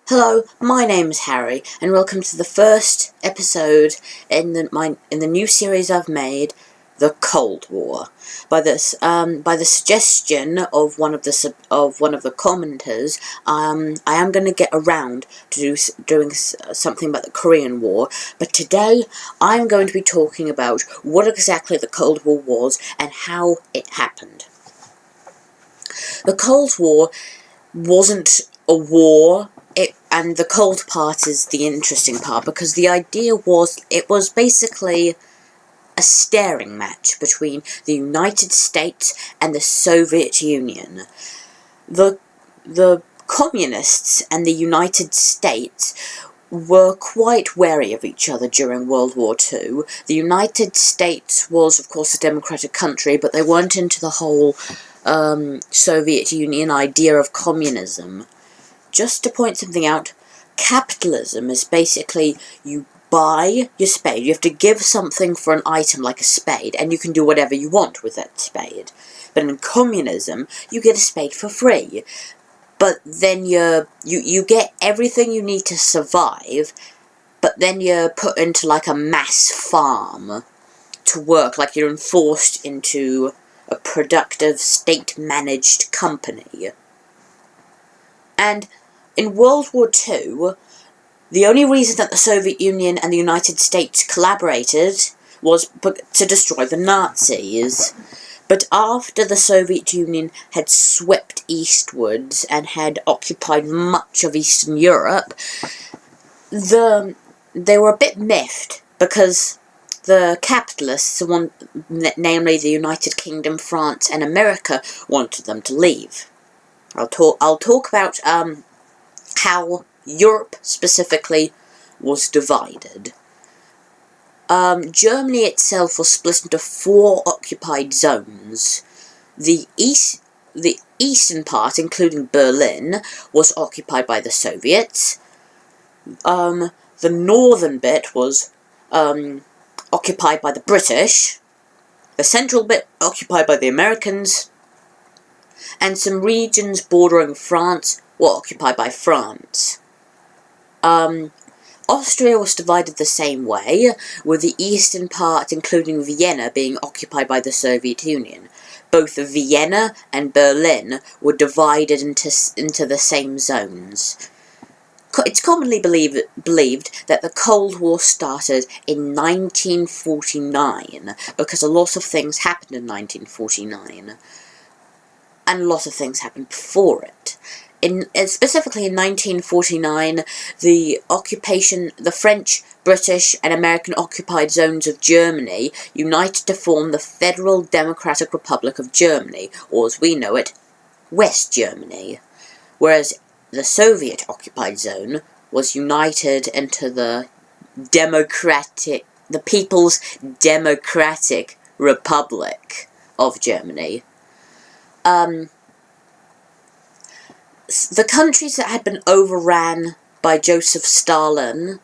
Hello, my name is Harry, and welcome to the first episode in the new series I've made, The Cold War. By the suggestion of one of the commenters, I am going to get around to doing something about the Korean War. But today, I'm going to be talking about what exactly the Cold War was and how it happened. The Cold War wasn't a war. And the cold part is the interesting part, because the idea was, it was basically a staring match between the United States and the Soviet Union. The Communists and the United States were quite wary of each other during World War II. The United States was, of course, a democratic country, but they weren't into the whole Soviet Union idea of communism. Just to point something out, capitalism is basically, you buy your spade, you have to give something for an item like a spade, and you can do whatever you want with that spade. But in communism, you get a spade for free. But then you get everything you need to survive, but then you're put into like a mass farm to work, like you're enforced into a productive, state-managed company. And in World War II, the only reason that the Soviet Union and the United States collaborated was to destroy the Nazis. But after the Soviet Union had swept eastwards and had occupied much of Eastern Europe, they were a bit miffed, because the capitalists, namely the United Kingdom, France and America, wanted them to leave. I'll talk about how Europe specifically was divided. Germany itself was split into 4 occupied zones. The eastern part, including Berlin, was occupied by the Soviets. The northern bit was occupied by the British. The central bit occupied by the Americans. And some regions bordering France were occupied by France. Austria was divided the same way, with the eastern part, including Vienna, being occupied by the Soviet Union. Both Vienna and Berlin were divided into the same zones. It's commonly believed that the Cold War started in 1949, because a lot of things happened in 1949. And a lot of things happened before it. Specifically in 1949, the French, British and American occupied zones of Germany united to form the Federal Democratic Republic of Germany, or as we know it, West Germany, whereas the Soviet occupied zone was united into the People's Democratic Republic of Germany. The countries that had been overran by Joseph Stalin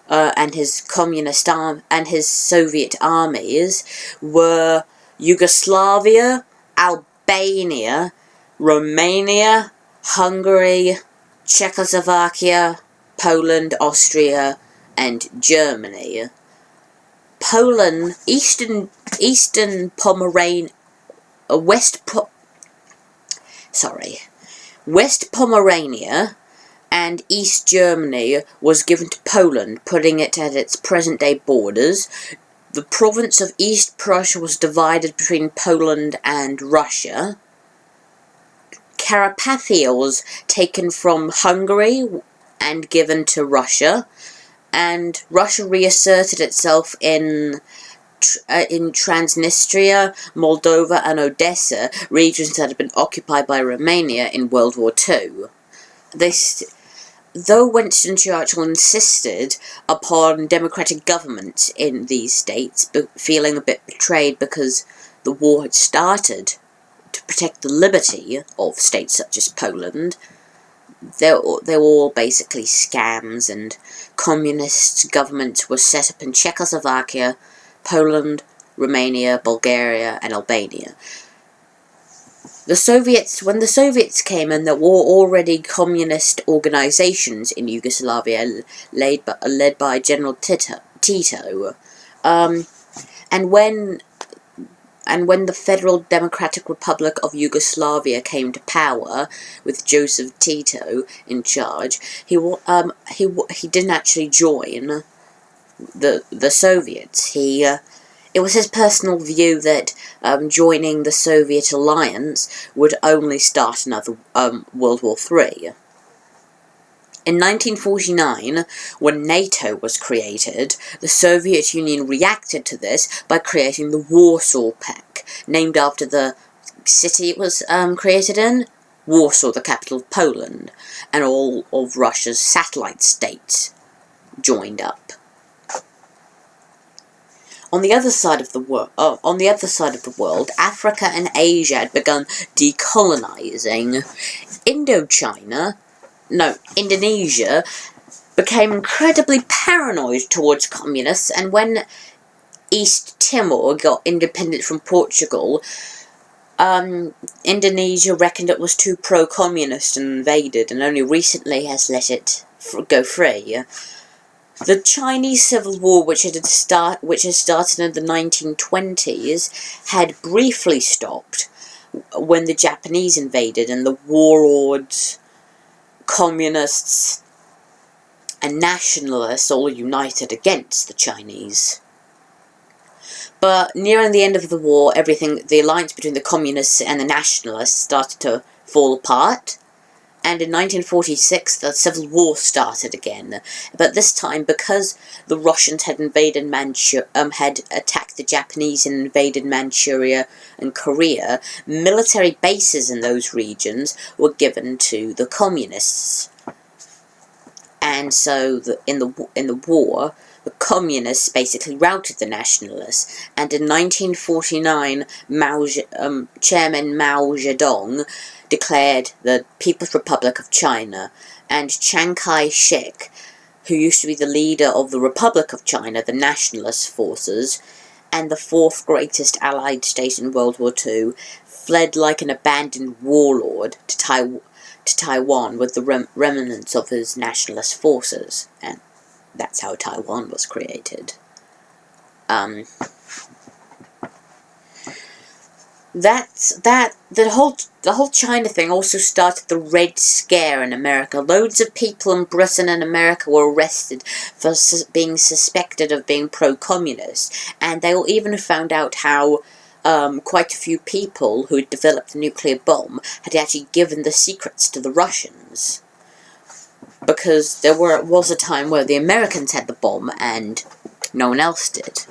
and his communist and his Soviet armies were Yugoslavia, Albania, Romania, Hungary, Czechoslovakia, Poland, Austria, and Germany. Poland, Eastern Pomerania, West Pomerania and East Germany was given to Poland, putting it at its present-day borders. The province of East Prussia was divided between Poland and Russia. Carpathia was taken from Hungary and given to Russia, and Russia reasserted itself in Transnistria, Moldova and Odessa, regions that had been occupied by Romania in World War II. Though Winston Churchill insisted upon democratic government in these states, feeling a bit betrayed because the war had started to protect the liberty of states such as Poland, they were all basically scams, and communist governments were set up in Czechoslovakia, Poland, Romania, Bulgaria, and Albania. when the Soviets came in, there were already communist organizations in Yugoslavia led by General Tito. And when the Federal Democratic Republic of Yugoslavia came to power, with Joseph Tito in charge, he didn't actually join the Soviets. It was his personal view that joining the Soviet alliance would only start another World War III. In 1949, when NATO was created, the Soviet Union reacted to this by creating the Warsaw Pact, named after the city it was created in, Warsaw, the capital of Poland, and all of Russia's satellite states joined up. On the other side of the world, Africa and Asia had begun decolonizing. Indonesia became incredibly paranoid towards communists, and when East Timor got independent from Portugal, Indonesia reckoned it was too pro-communist and invaded, and only recently has let it go free. The Chinese Civil War, which had started in the 1920s, had briefly stopped when the Japanese invaded, and the warlords, communists, and nationalists all united against the Chinese. But nearing the end of the war, the alliance between the communists and the nationalists started to fall apart, and in 1946 the Civil War started again. But this time, because the Russians had had attacked the Japanese and invaded Manchuria and Korea, military bases in those regions were given to the communists. And so, in the war, the communists basically routed the nationalists, and in 1949, Chairman Mao Zedong declared the People's Republic of China, and Chiang Kai-shek, who used to be the leader of the Republic of China, the nationalist forces, and the fourth greatest Allied state in World War II, fled like an abandoned warlord to Taiwan with the remnants of his nationalist forces, and that's how Taiwan was created. The whole China thing also started the Red Scare in America. Loads of people in Britain and America were arrested for being suspected of being pro-communist, and they all even found out how quite a few people who had developed the nuclear bomb had actually given the secrets to the Russians. Because there was a time where the Americans had the bomb and no one else did.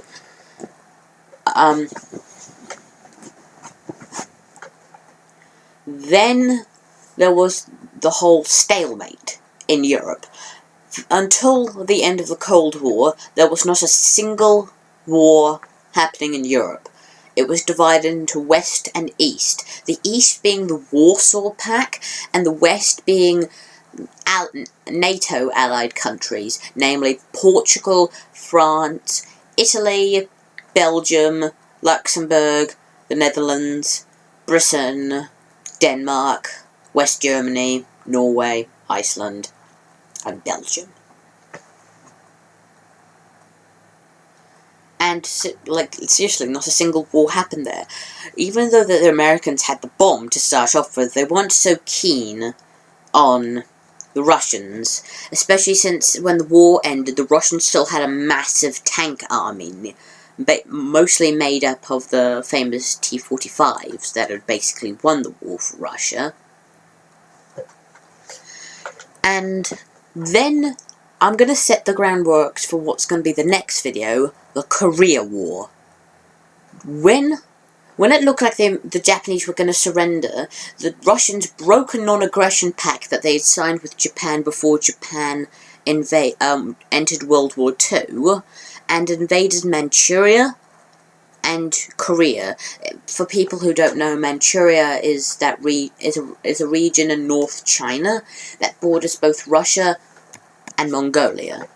Then there was the whole stalemate in Europe. Until the end of the Cold War, there was not a single war happening in Europe. It was divided into West and East. The East being the Warsaw Pact, and the West being NATO allied countries, namely Portugal, France, Italy, Belgium, Luxembourg, the Netherlands, Britain, Denmark, West Germany, Norway, Iceland, and Belgium. And, seriously, not a single war happened there. Even though the Americans had the bomb to start off with, they weren't so keen on the Russians, especially since when the war ended, the Russians still had a massive tank army, mostly made up of the famous T-45s that had basically won the war for Russia. And then I'm going to set the groundwork for what's going to be the next video, the Korea War. When it looked like the Japanese were going to surrender, the Russians broke a non-aggression pact that they had signed with Japan before Japan entered World War II, and invaded Manchuria and Korea. For people who don't know, Manchuria is a region in North China that borders both Russia and Mongolia.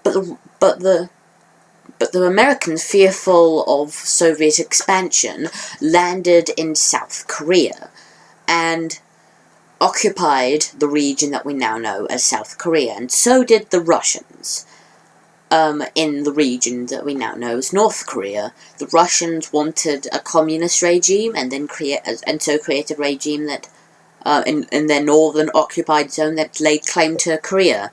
But But the Americans, fearful of Soviet expansion, landed in South Korea and occupied the region that we now know as South Korea, and so did the Russians. In the region that we now know as North Korea, the Russians wanted a communist regime, and so created a regime that, in their northern occupied zone, that laid claim to Korea.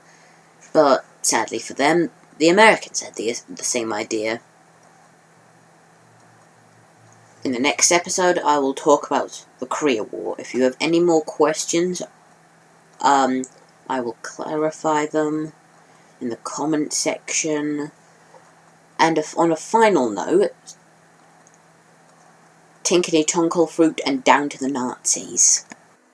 But sadly for them, the Americans had the same idea. In the next episode, I will talk about the Korea War. If you have any more questions, I will clarify them in the comment section. And on a final note, tinkety tonkle fruit and down to the Nazis.